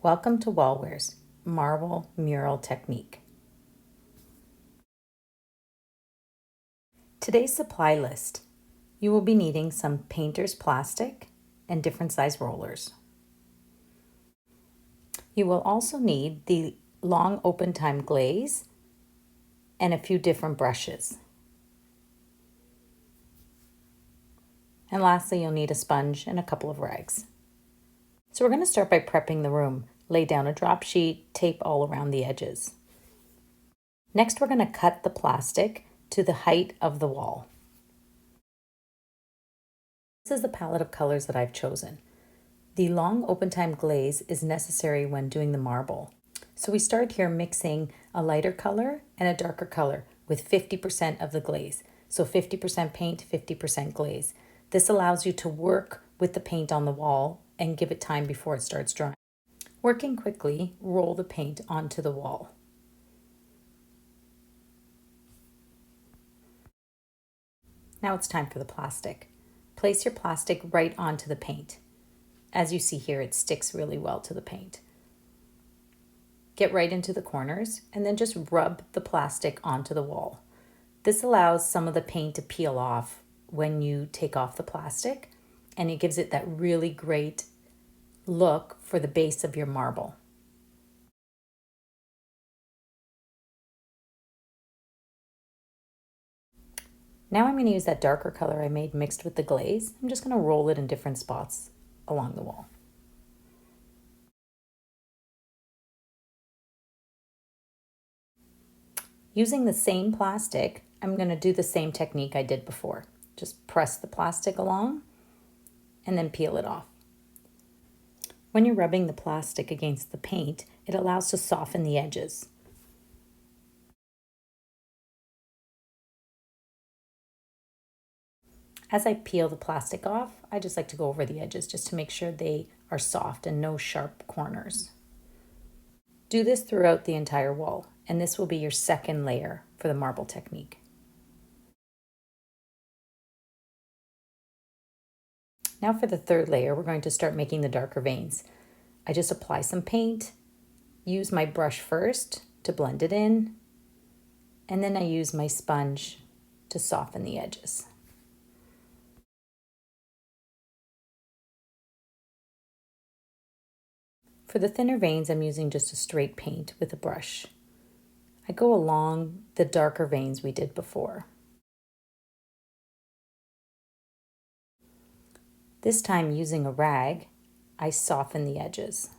Welcome to Wallware's Marble Mural Technique. Today's supply list. You will be needing some painter's plastic and different size rollers. You will also need the long open time glaze and a few different brushes. And lastly, you'll need a sponge and a couple of rags. So we're going to start by prepping the room. Lay down a drop sheet, tape all around the edges. Next, we're going to cut the plastic to the height of the wall. This is the palette of colors that I've chosen. The long open time glaze is necessary when doing the marble. So we start here mixing a lighter color and a darker color with 50% of the glaze. So 50% paint, 50% glaze. This allows you to work with the paint on the wall and give it time before it starts drying. Working quickly, roll the paint onto the wall. Now it's time for the plastic. Place your plastic right onto the paint. As you see here, it sticks really well to the paint. Get right into the corners and then just rub the plastic onto the wall. This allows some of the paint to peel off when you take off the plastic, and it gives it that really great look for the base of your marble. Now I'm going to use that darker color I made mixed with the glaze. I'm just going to roll it in different spots along the wall. Using the same plastic, I'm going to do the same technique I did before. Just press the plastic along and then peel it off. When you're rubbing the plastic against the paint, it allows to soften the edges. As I peel the plastic off, I just like to go over the edges just to make sure they are soft and no sharp corners. Do this throughout the entire wall, and this will be your second layer for the marble technique. Now for the third layer, we're going to start making the darker veins. I just apply some paint, use my brush first to blend it in, and then I use my sponge to soften the edges. For the thinner veins, I'm using just a straight paint with a brush. I go along the darker veins we did before. This time, using a rag, I soften the edges.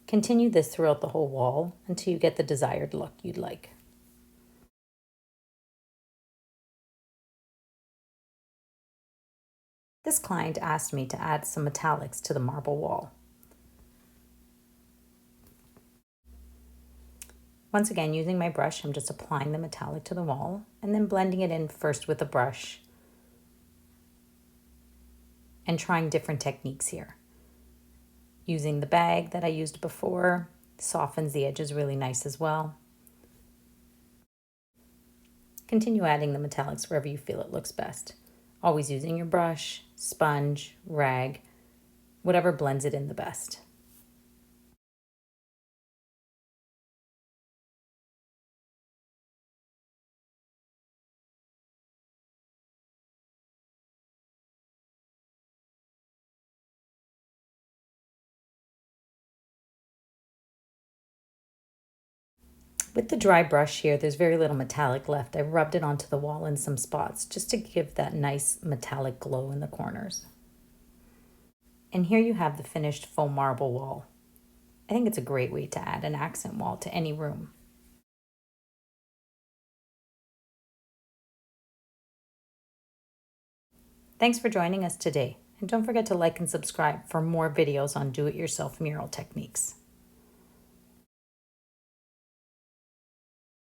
Continue this throughout the whole wall until you get the desired look you'd like. This client asked me to add some metallics to the marble wall. Once again, using my brush, I'm just applying the metallic to the wall and then blending it in first with a brush and trying different techniques here. Using the bag that I used before softens the edges really nice as well. Continue adding the metallics wherever you feel it looks best. Always using your brush, sponge, rag, whatever blends it in the best. With the dry brush here, there's very little metallic left. I rubbed it onto the wall in some spots just to give that nice metallic glow in the corners. And here you have the finished faux marble wall. I think it's a great way to add an accent wall to any room. Thanks for joining us today. And don't forget to like and subscribe for more videos on do-it-yourself mural techniques.